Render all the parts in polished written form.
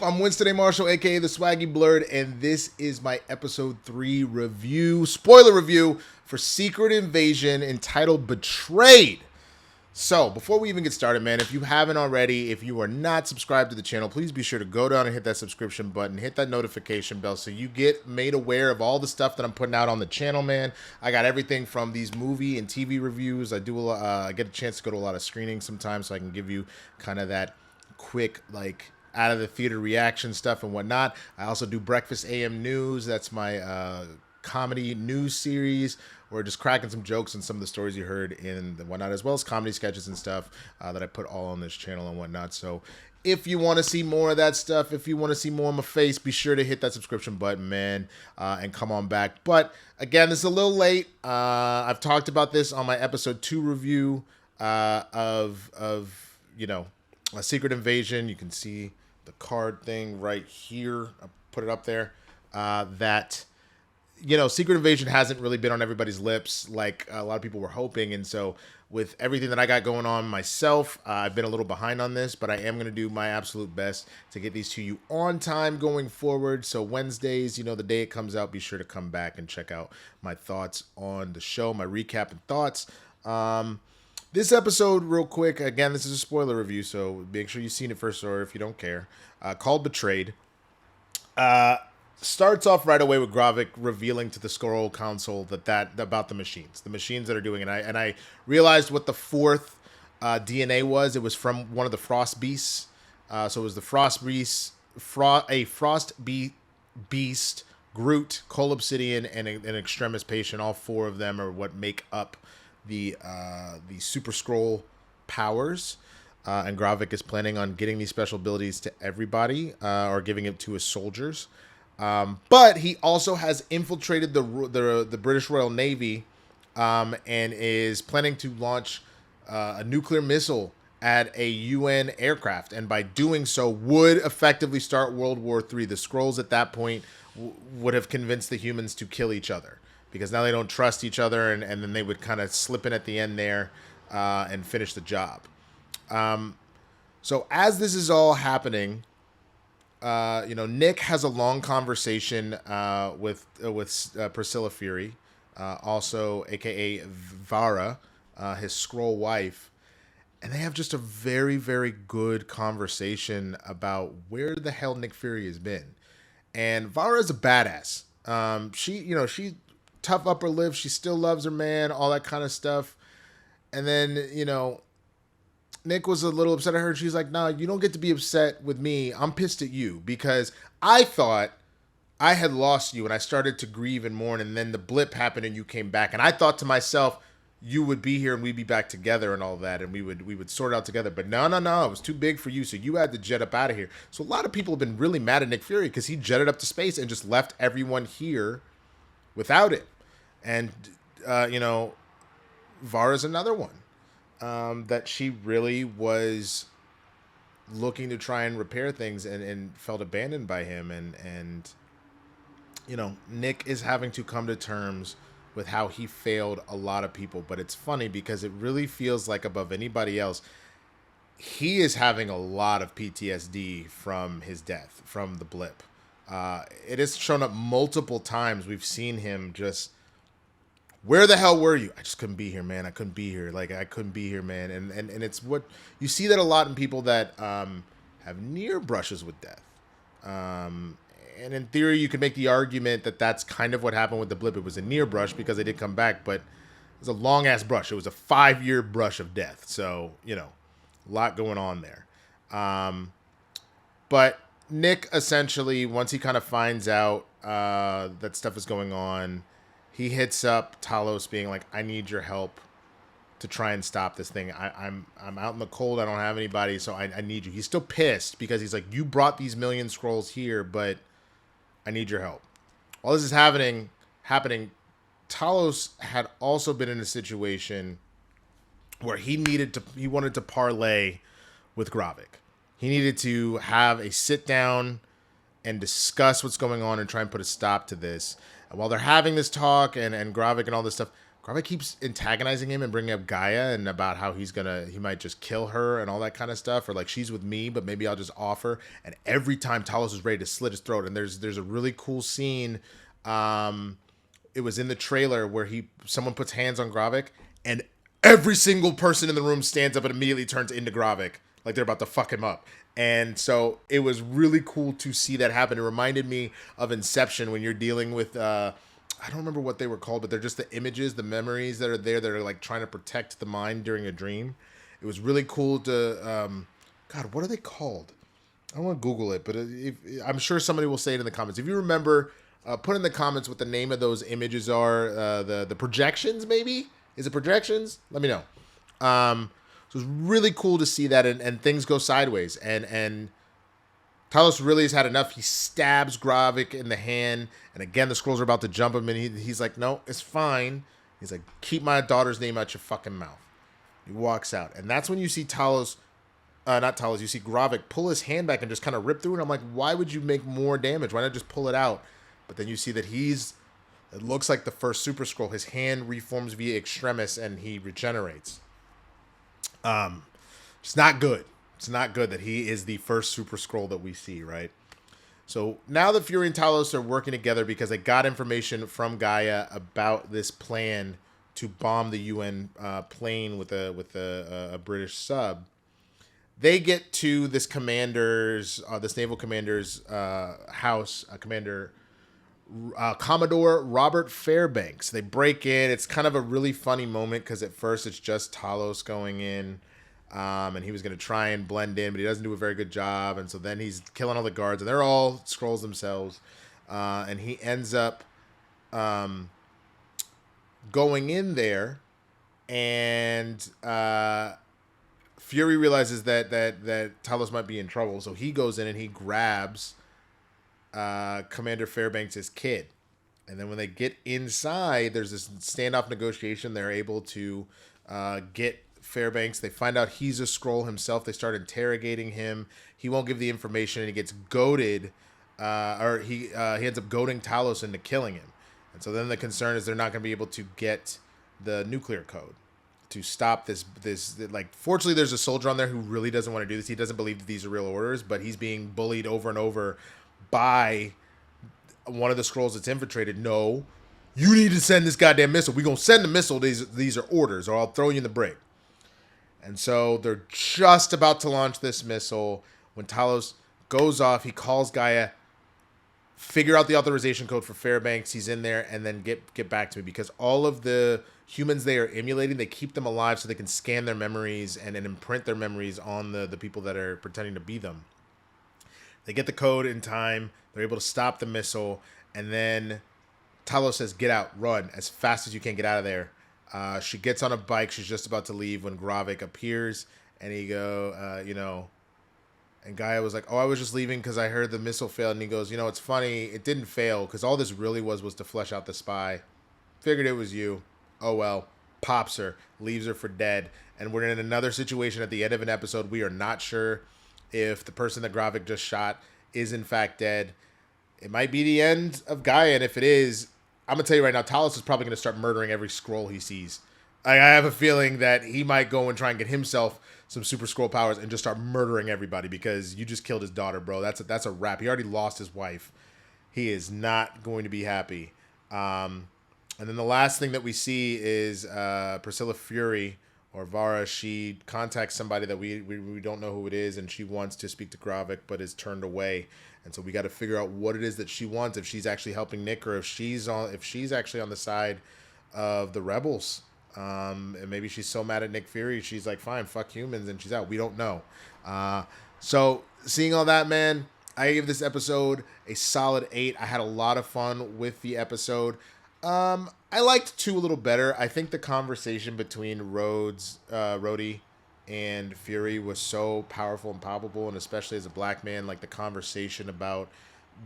I'm Winston A. Marshall, aka the Swaggy Blurred, and this is my episode 3 review, spoiler review for Secret Invasion entitled Betrayed. So, before we even get started, man, if you haven't already, if you are not subscribed to the channel, please be sure to go down and hit that subscription button, hit that notification bell so you get made aware of all the stuff that I'm putting out on the channel, man. I got everything from these movie and TV reviews. I get a chance to go to a lot of screenings sometimes, so I can give you kind of that quick, like, out of the theater reaction stuff and whatnot. I also do Breakfast AM News. That's my comedy news series. We're just cracking some jokes and some of the stories you heard in the whatnot, as well as comedy sketches and stuff that I put all on this channel and whatnot. So if you want to see more of that stuff, if you want to see more of my face, be sure to hit that subscription button, man, and come on back. But again, this is a little late. I've talked about this on my episode 2 review of a Secret Invasion. You can see the card thing right here. I'll put it up there. Secret Invasion hasn't really been on everybody's lips like a lot of people were hoping. And so with everything that I got going on myself, I've been a little behind on this, but I am going to do my absolute best to get these to you on time going forward. So Wednesdays, the day it comes out, be sure to come back and check out my thoughts on the show, my recap and thoughts. This episode, real quick, again, this is a spoiler review, so make sure you've seen it first, or if you don't care, called Betrayed. Starts off right away with Gravik revealing to the Skrull Council that about the machines that are doing it. And I realized what the fourth DNA was. It was from one of the Frost Beasts. So it was the Frost Beast, Beast, Groot, Cole Obsidian, and an Extremis patient. All four of them are what make up the Super Skrull powers. And Gravik is planning on getting these special abilities to everybody, or giving it to his soldiers. But he also has infiltrated the British Royal Navy, and is planning to launch a nuclear missile at a UN aircraft, and by doing so would effectively start World War III. The Skrulls at that point would have convinced the humans to kill each other, because now they don't trust each other, and then they would kind of slip in at the end there and finish the job. So as this is all happening, Nick has a long conversation with Priscilla Fury, also aka Vara, his Skrull wife, and they have just a very, very good conversation about where the hell Nick Fury has been. And Vara is a badass. She tough upper lip. She still loves her man, all that kind of stuff. And then, Nick was a little upset at her. She's like, "No, you don't get to be upset with me. I'm pissed at you because I thought I had lost you and I started to grieve and mourn, and then the blip happened and you came back. And I thought to myself, you would be here and we'd be back together and all that, and we would sort it out together. But no, it was too big for you, so you had to jet up out of here." So a lot of people have been really mad at Nick Fury because he jetted up to space and just left everyone here without him. And, Vara's another one. That she really was looking to try and repair things and felt abandoned by him. And Nick is having to come to terms with how he failed a lot of people. But it's funny because it really feels like above anybody else, he is having a lot of PTSD from his death, from the blip. It has shown up multiple times. We've seen him just, "Where the hell were you? I just couldn't be here, man. I couldn't be here. I couldn't be here, man." And it's what you see that a lot in people that have near brushes with death. And in theory, you could make the argument that that's kind of what happened with the blip. It was a near brush because they did come back, but it was a long ass brush. It was a 5-year brush of death. So, a lot going on there. But Nick essentially, once he kind of finds out that stuff is going on, he hits up Talos being like, "I need your help to try and stop this thing. I'm out in the cold. I don't have anybody, so I need you." He's still pissed because he's like, "You brought these million Skrulls here, but I need your help." While this is happening, Talos had also been in a situation where he wanted to parlay with Gravik. He needed to have a sit down and discuss what's going on and try and put a stop to this. And while they're having this talk and Gravik and all this stuff, Gravik keeps antagonizing him and bringing up Gaia and about how he might just kill her and all that kind of stuff, or like she's with me, but maybe I'll just offer. And every time Talos is ready to slit his throat, and there's a really cool scene. It was in the trailer where someone puts hands on Gravik, and every single person in the room stands up and immediately turns into Gravik, like they're about to fuck him up. And so it was really cool to see that happen. It reminded me of Inception when you're dealing with I don't remember what they were called, but they're just the images, the memories that are there that are like trying to protect the mind during a dream. It was really cool to God, what are they called? I don't want to Google it, but I'm sure somebody will say it in the comments. If you remember, put in the comments what the name of those images are. The projections, maybe? Is it projections? Let me know. So it's really cool to see that, and things go sideways. And Talos really has had enough. He stabs Gravik in the hand, and again, the Skrulls are about to jump him, and he's like, no, it's fine. He's like, keep my daughter's name out your fucking mouth. He walks out, and that's when you see you see Gravik pull his hand back and just kind of rip through it. I'm like, why would you make more damage? Why not just pull it out? But then you see that it looks like the first Super Skrull. His hand reforms via extremis, and he regenerates. It's not good. It's not good that he is the first Super Skrull that we see, right? So now that Fury and Talos are working together because they got information from Gaia about this plan to bomb the UN plane with a British sub. They get to this naval commander's house, Commodore Robert Fairbanks. They break in. It's kind of a really funny moment because at first it's just Talos going in. And he was going to try and blend in, but he doesn't do a very good job. And so then he's killing all the guards, and they're all Skrulls themselves. And he ends up going in there, and Fury realizes that Talos might be in trouble. So he goes in and he grabs Commander Fairbanks' kid. And then when they get inside, there's this standoff negotiation. They're able to get Fairbanks. They find out he's a Skrull himself. They start interrogating him. He won't give the information, and he gets goaded, he ends up goading Talos into killing him. And so then the concern is they're not going to be able to get the nuclear code to stop this. Like, fortunately, there's a soldier on there who really doesn't want to do this. He doesn't believe that these are real orders, but he's being bullied over and over by one of the Skrulls that's infiltrated. No, you need to send this goddamn missile. We're going to send the missile. These are orders, or I'll throw you in the brig. And so they're just about to launch this missile. When Talos goes off, he calls Gaia, figure out the authorization code for Fairbanks. He's in there, and then get back to me. Because all of the humans they are emulating, they keep them alive so they can scan their memories and imprint their memories on the people that are pretending to be them. They get the code in time. They're able to stop the missile. And then Talos says, get out, run as fast as you can, get out of there. She gets on a bike. She's just about to leave when Gravik appears, and and Gaia was like, oh, I was just leaving because I heard the missile failed. And he goes, it's funny. It didn't fail because all this really was to flesh out the spy. Figured it was you. Oh, well. Pops her. Leaves her for dead. And we're in another situation at the end of an episode. We are not sure if the person that Gravik just shot is in fact dead. It might be the end of Gaia, and if it is, I'm going to tell you right now, Talos is probably going to start murdering every Skrull he sees. I have a feeling that he might go and try and get himself some Super Skrull powers and just start murdering everybody because you just killed his daughter, bro. That's a wrap. He already lost his wife. He is not going to be happy. And then the last thing that we see is Priscilla Fury, or Vara. She contacts somebody that we don't know who it is, and she wants to speak to Gravik but is turned away. And so we got to figure out what it is that she wants, if she's actually helping Nick, or if she's actually on the side of the rebels. And maybe she's so mad at Nick Fury, she's like, fine, fuck humans, and she's out. We don't know. So seeing all that, man, I give this episode a solid 8. I had a lot of fun with the episode. I liked 2 a little better. I think the conversation between Rhodey and Fury was so powerful and palpable, and especially as a black man, like the conversation about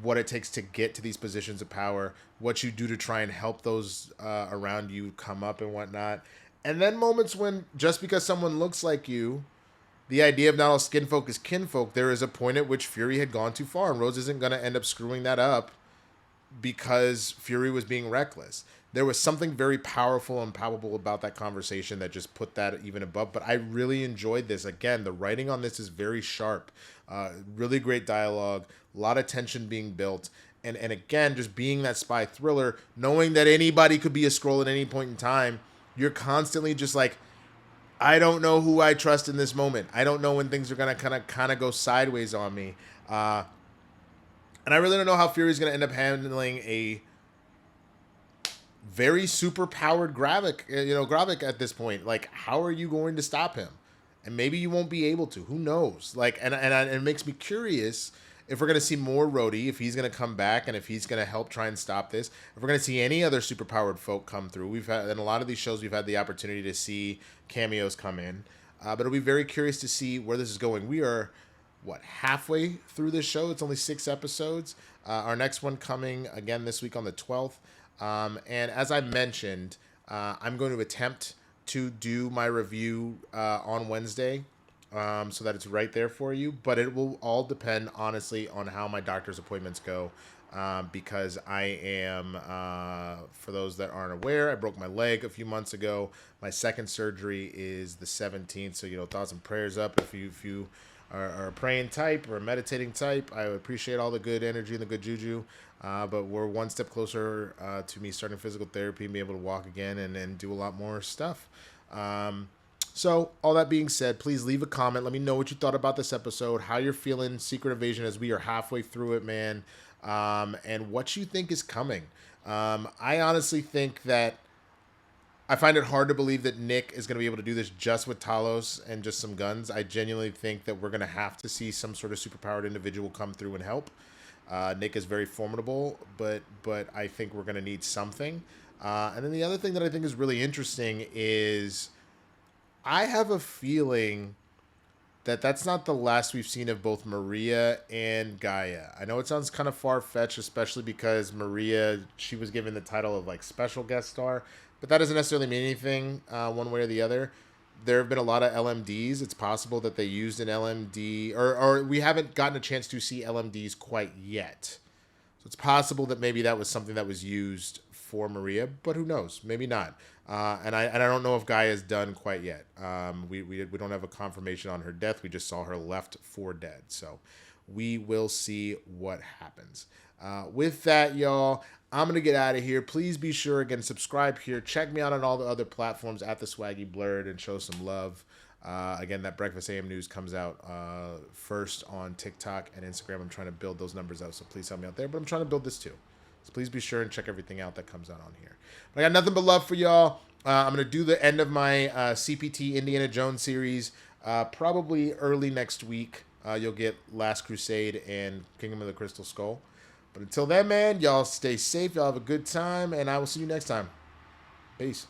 what it takes to get to these positions of power, what you do to try and help those around you come up and whatnot. And then moments when just because someone looks like you, the idea of not all skinfolk is kinfolk, there is a point at which Fury had gone too far, and Rose isn't going to end up screwing that up because Fury was being reckless. there was something very powerful and palpable about that conversation that just put that even above. But I really enjoyed this. Again, the writing on this is very sharp. Really great dialogue, a lot of tension being built. And again, just being that spy thriller, knowing that anybody could be a Skrull at any point in time, you're constantly just like, I don't know who I trust in this moment. I don't know when things are going to kind of go sideways on me. And I really don't know how Fury's going to end up handling a very super powered Gravik at this point. Like, how are you going to stop him? And maybe you won't be able to. Who knows? Like, and it makes me curious if we're going to see more Rhodey, if he's going to come back, and if he's going to help try and stop this. If we're going to see any other superpowered folk come through. We've had, in a lot of these shows, we've had the opportunity to see cameos come in. But it'll be very curious to see where this is going. We are, halfway through this show? It's only 6 episodes. Our next one coming, again, this week on the 12th. And as I mentioned, I'm going to attempt to do my review on Wednesday. So that it's right there for you. But it will all depend, honestly, on how my doctor's appointments go. Because I am, for those that aren't aware, I broke my leg a few months ago. My second surgery is the 17th. So, thoughts and prayers up if you are a praying type or a meditating type. I appreciate all the good energy and the good juju. But we're one step closer to me starting physical therapy and being able to walk again and do a lot more stuff. So, all that being said, please leave a comment. Let me know what you thought about this episode, how you're feeling Secret Invasion as we are halfway through it, man, and what you think is coming. I honestly think that I find it hard to believe that Nick is going to be able to do this just with Talos and just some guns. I genuinely think that we're going to have to see some sort of superpowered individual come through and help. Nick is very formidable, but I think we're going to need something. And then the other thing that I think is really interesting is I have a feeling that that's not the last we've seen of both Maria and Gaia. I know it sounds kind of far-fetched, especially because Maria, she was given the title of special guest star, but that doesn't necessarily mean anything one way or the other. There have been a lot of LMDs. It's possible that they used an LMD, or we haven't gotten a chance to see LMDs quite yet. So it's possible that maybe that was something that was used for Maria, but who knows? Maybe not. And I don't know if Gaia is done quite yet. We don't have a confirmation on her death. We just saw her left for dead. So we will see what happens. With that, y'all, I'm going to get out of here. Please be sure, again, subscribe here. Check me out on all the other platforms at the Swaggy Blurred and show some love. Again, that Breakfast AM News comes out first on TikTok and Instagram. I'm trying to build those numbers out, so please help me out there. But I'm trying to build this too. So please be sure and check everything out that comes out on here. But I got nothing but love for y'all. I'm going to do the end of my CPT Indiana Jones series probably early next week. You'll get Last Crusade and Kingdom of the Crystal Skull. But until then, man, y'all stay safe. Y'all have a good time, and I will see you next time. Peace.